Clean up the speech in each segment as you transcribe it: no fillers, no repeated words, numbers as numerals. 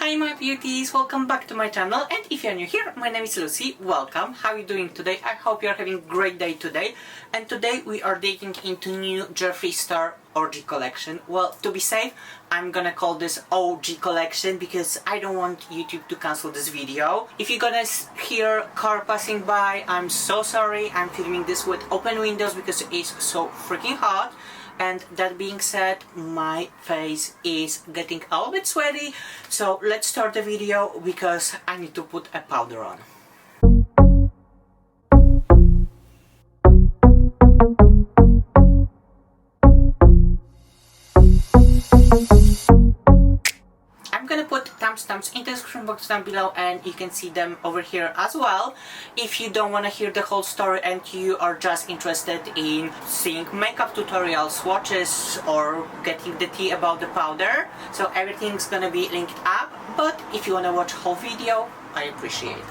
Hi my beauties, welcome back to my channel, and if you're new here, my name is Lucy, welcome. How are you doing today? I hope you're having a great day today. And today we are digging into new Jeffree Star Org collection. Well, to be safe, I'm gonna call this OG collection because I don't want YouTube to cancel this video. If you're gonna hear car passing by, I'm so sorry. I'm filming this with open windows because it is so freaking hot. And that being said, my face is getting a little bit sweaty, so let's start the video because I need to put a powder on. I'm gonna put timestamps in the description box down below, and you can see them over here as well if you don't want to hear the whole story and you are just interested in seeing makeup tutorials, swatches, or getting the tea about the powder. So everything's gonna be linked up, but if you want to watch whole video, I appreciate it.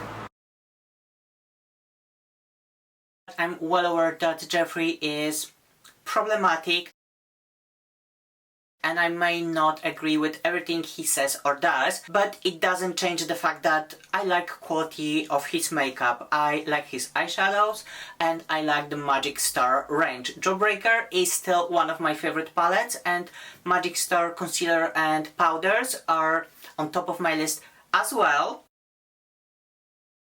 I'm well aware that Jeffree is problematic, and I may not agree with everything he says or does, but it doesn't change the fact that I like quality of his makeup. I like his eyeshadows, and I like the Magic Star range. Jawbreaker is still one of my favorite palettes, and Magic Star concealer and powders are on top of my list as well.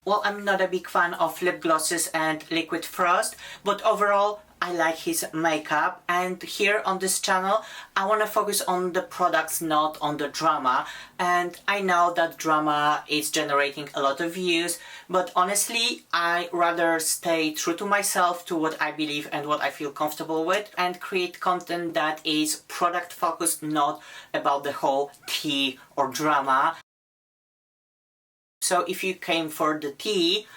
Well, I'm not a big fan of lip glosses and liquid frost, but overall I like his makeup, and here on this channel I want to focus on the products, not on the drama. And I know that drama is generating a lot of views, but honestly I rather stay true to myself, to what I believe and what I feel comfortable with, and create content that is product focused, not about the whole tea or drama. So if you came for the tea,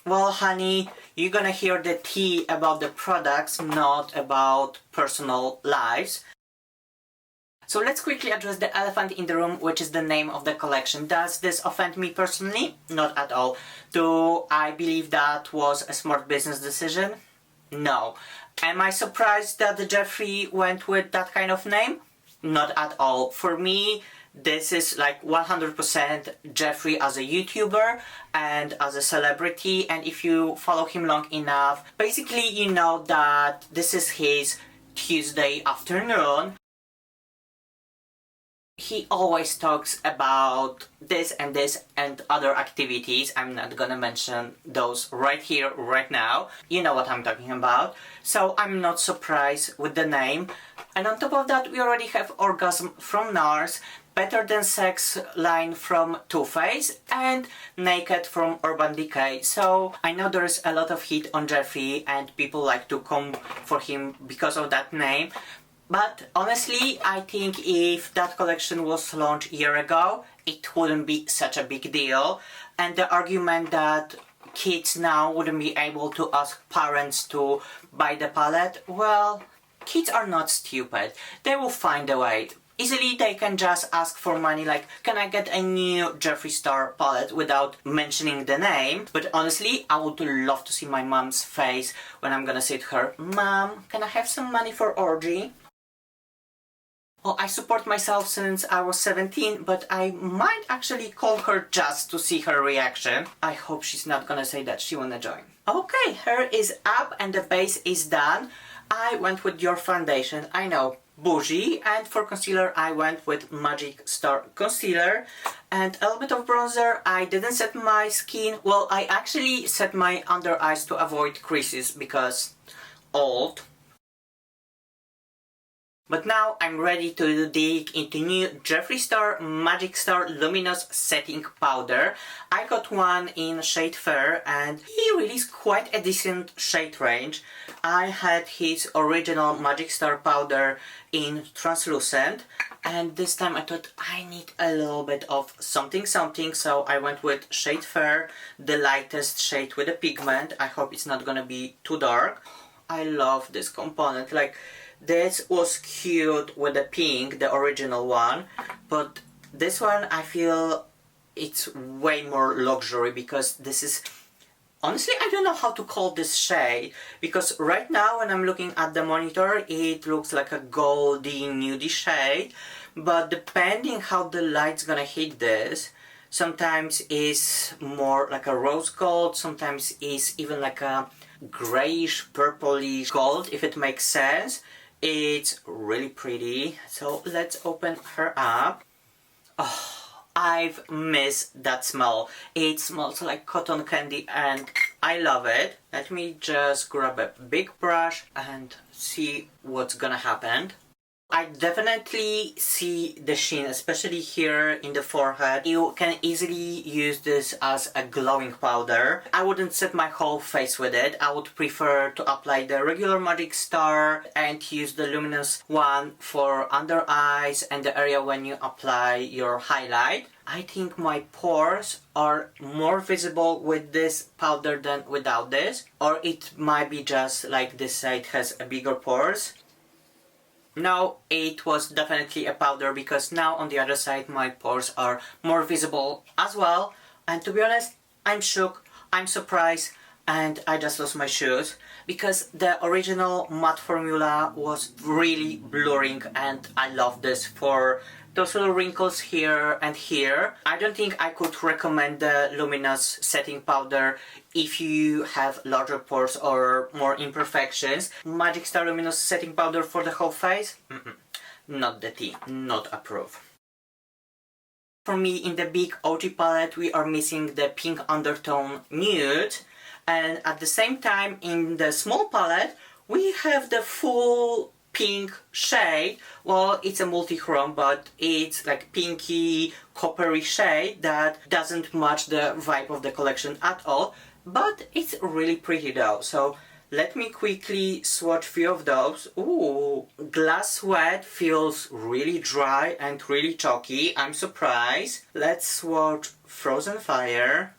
well honey, you're gonna hear the tea about the products, not about personal lives. So let's quickly address the elephant in the room, which is the name of the collection. Does this offend me personally? Not at all. Do I believe that was a smart business decision? No. Am I surprised that the Jeffree went with that kind of name? Not at all. For me, this is like 100% Jeffree as a YouTuber and as a celebrity, and if you follow him long enough, basically you know that this is his Tuesday afternoon. He always talks about this and other activities. I'm not gonna mention those right here, right now. You know what I'm talking about. So I'm not surprised with the name. And on top of that, we already have Orgasm from NARS, Better Than Sex line from Too Faced, and Naked from Urban Decay. So I know there is a lot of heat on Jeffree and people like to come for him because of that name. But honestly, I think if that collection was launched a year ago, it wouldn't be such a big deal. And the argument that kids now wouldn't be able to ask parents to buy the palette, well, kids are not stupid. They will find a way. Easily they can just ask for money, like, can I get a new Jeffree Star palette, without mentioning the name. But honestly, I would love to see my mom's face when I'm gonna say to her, Mom, can I have some money for Orgy? Well, I support myself since I was 17, but I might actually call her just to see her reaction. I hope she's not gonna say that she wanna join. Okay, hair is up and the base is done. I went with your foundation, I know, bougie, and for concealer I went with Magic Star concealer and a little bit of bronzer. I didn't set my skin, well, I actually set my under eyes to avoid creases because old. But now I'm ready to dig into new Jeffree Star Magic Star Luminous setting powder. I got one in shade Fair, and he released quite a decent shade range. I had his original Magic Star powder in translucent, and this time I thought I need a little bit of something, so I went with shade Fair, the lightest shade with the pigment. I hope it's not gonna be too dark. I love this component, like, this was cute with the pink, the original one, but this one I feel it's way more luxury because this is, honestly I don't know how to call this shade, because right now when I'm looking at the monitor it looks like a goldy nudie shade, but depending how the light's gonna hit this, sometimes is more like a rose gold, sometimes is even like a grayish purplish gold, if it makes sense. It's really pretty. So let's open her up. Oh, I've missed that smell. It smells like cotton candy and I love it. Let me just grab a big brush and see what's gonna happen. I definitely see the sheen, especially here in the forehead. You can easily use this as a glowing powder. I wouldn't set my whole face with it. I would prefer to apply the regular Magic Star and use the Luminous one for under eyes and the area when you apply your highlight. I think my pores are more visible with this powder than without this. Or it might be just like this side has a bigger pores. No, it was definitely a powder because now on the other side my pores are more visible as well. And to be honest, I'm shook, I'm surprised, and I just lost my shoes because the original matte formula was really blurring and I love this for those little wrinkles here and here. I don't think I could recommend the Luminous setting powder if you have larger pores or more imperfections. Magic Star Luminous setting powder for the whole face? Not the tea, not approve. For me, in the big OG palette, we are missing the pink undertone nude, and at the same time in the small palette, we have the full pink shade. Well, it's a multi-chrome, but it's like pinky, coppery shade that doesn't match the vibe of the collection at all. But it's really pretty though, so let me quickly swatch few of those. Ooh, Glass Sweat feels really dry and really chalky. I'm surprised. Let's swatch Frozen Fire.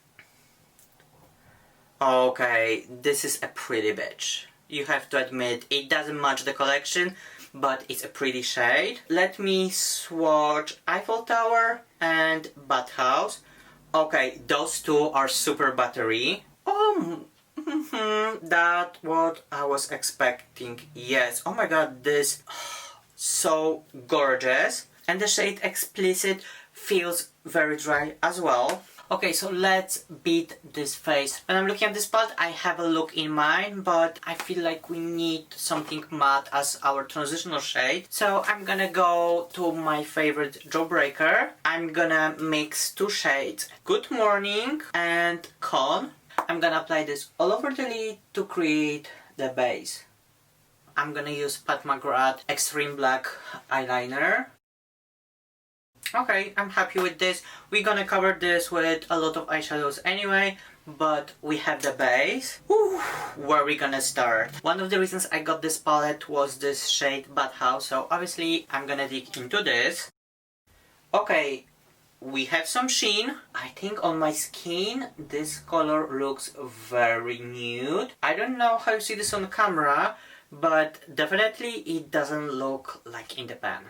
Okay, this is a pretty bitch. You have to admit, it doesn't match the collection, but it's a pretty shade. Let me swatch Eiffel Tower and Bathhouse. Okay, those two are super buttery. That's what I was expecting. Yes, oh my god, this so gorgeous. And the shade Explicit feels very dry as well. Okay, so let's beat this face. When I'm looking at this palette, I have a look in mind, but I feel like we need something matte as our transitional shade. So I'm gonna go to my favorite Jawbreaker. I'm gonna mix two shades, Good Morning and Con. I'm gonna apply this all over the lid to create the base. I'm gonna use Pat McGrath Extreme Black eyeliner. Okay, I'm happy with this. We're gonna cover this with a lot of eyeshadows anyway, but we have the base. Whew, where are we gonna start? One of the reasons I got this palette was this shade Bathhouse, so obviously I'm gonna dig into this. Okay, we have some sheen. I think on my skin this color looks very nude. I don't know how you see this on camera, but definitely it doesn't look like in the pan.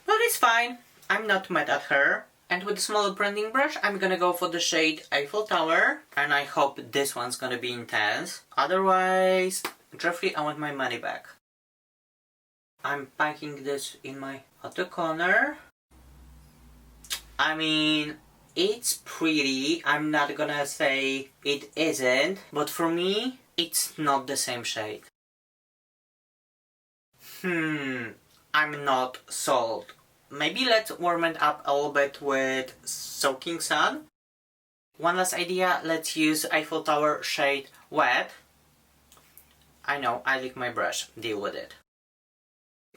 But it's fine, I'm not mad at her. And with a smaller blending brush, I'm gonna go for the shade Eiffel Tower. And I hope this one's gonna be intense. Otherwise, Jeffree, I want my money back. I'm packing this in my outer corner. I mean, it's pretty. I'm not gonna say it isn't. But for me, it's not the same shade. I'm not sold. Maybe let's warm it up a little bit with Soaking Sun. One last idea, let's use Eiffel Tower shade Wet. I know, I lick my brush, deal with it.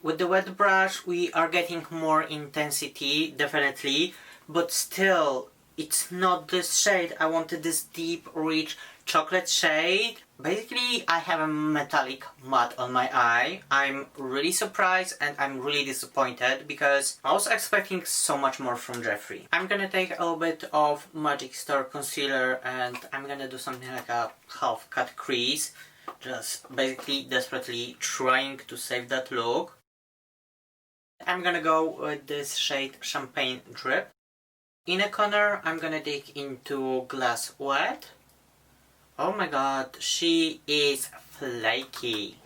With the wet brush we are getting more intensity, definitely, but still, it's not this shade. I wanted this deep, rich chocolate shade. Basically, I have a metallic matte on my eye. I'm really surprised and I'm really disappointed because I was expecting so much more from Jeffree. I'm gonna take a little bit of Magic Star concealer and I'm gonna do something like a half cut crease. Just basically desperately trying to save that look. I'm gonna go with this shade Champagne Drip. In a corner, I'm gonna dig into Glass Wet. Oh my god, she is flaky.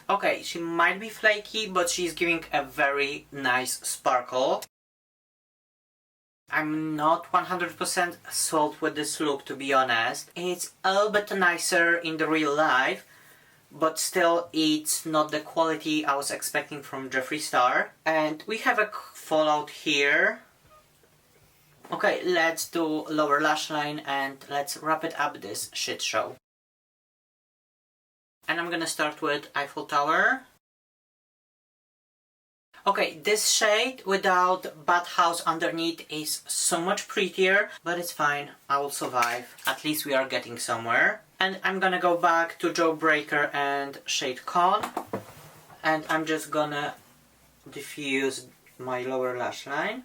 Okay, she might be flaky, but she's giving a very nice sparkle. I'm not 100% sold with this look, to be honest. It's a little bit nicer in the real life, but still it's not the quality I was expecting from Jeffree Star. And we have a fallout here. Okay, let's do lower lash line and let's wrap it up this shit show. And I'm gonna start with Eiffel Tower. Okay, this shade without bathhouse underneath is so much prettier, but it's fine, I will survive. At least we are getting somewhere. And I'm gonna go back to Jawbreaker and shade Con. And I'm just gonna diffuse my lower lash line.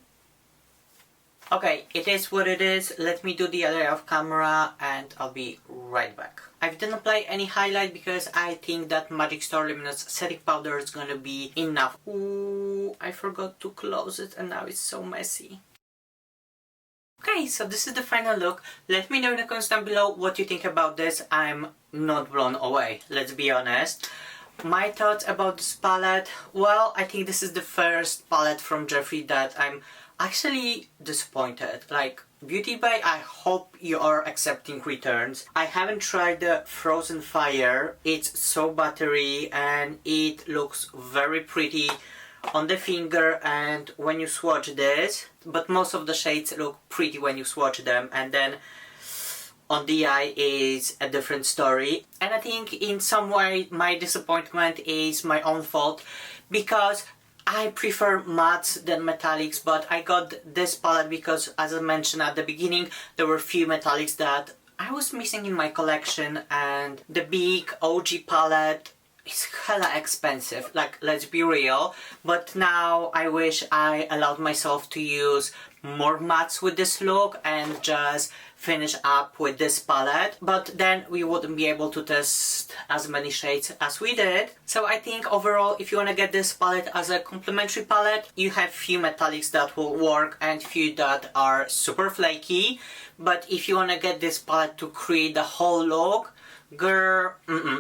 Okay, it is what it is. Let me do the other off camera and I'll be right back. I didn't apply any highlight because I think that Magic Star Luminous setting powder is gonna be enough. Ooh, I forgot to close it and now it's so messy. Okay, so this is the final look. Let me know in the comments down below what you think about this. I'm not blown away, let's be honest. My thoughts about this palette, well, I think this is the first palette from Jeffree that I'm actually disappointed. Like, Beauty Bay, I hope you are accepting returns. I haven't tried the Frozen Fire. It's so buttery and it looks very pretty on the finger and when you swatch this, but most of the shades look pretty when you swatch them, and then on the eye is a different story. And I think in some way my disappointment is my own fault because I prefer mattes than metallics, but I got this palette because, as I mentioned at the beginning, there were few metallics that I was missing in my collection, and the big OG palette is hella expensive, like, let's be real. But now I wish I allowed myself to use more mattes with this look and just finish up with this palette, but then we wouldn't be able to test as many shades as we did. So I think overall, if you want to get this palette as a complimentary palette, you have few metallics that will work and few that are super flaky. But if you want to get this palette to create the whole look, girl,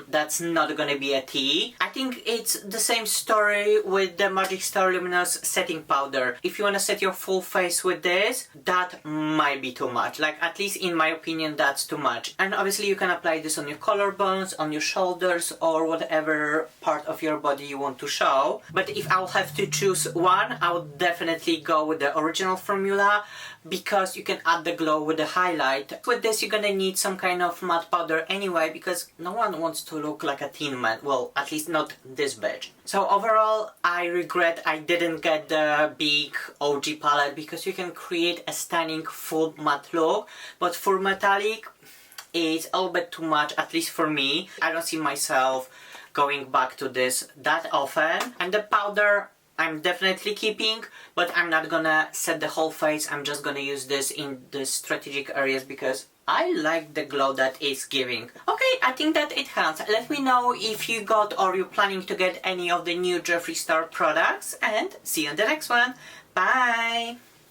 that's not gonna be a tea. I think it's the same story with the Magic Star Luminous setting powder. If you wanna set your full face with this, that might be too much. Like, at least in my opinion, that's too much. And obviously you can apply this on your collarbones, on your shoulders, or whatever part of your body you want to show. But if I'll have to choose one, I would definitely go with the original formula, because you can add the glow with the highlight. With this you're gonna need some kind of matte powder anyway, because no one wants to look like a teen man. Well, at least not this bitch. So overall, I regret I didn't get the big OG palette, because you can create a stunning full matte look, but for metallic it's a little bit too much, at least for me. I don't see myself going back to this that often. And the powder I'm definitely keeping, but I'm not gonna set the whole face. I'm just gonna use this in the strategic areas because I like the glow that it's giving. Okay, I think that it helps. Let me know if you got or you're planning to get any of the new Jeffree Star products, and see you in the next one. Bye!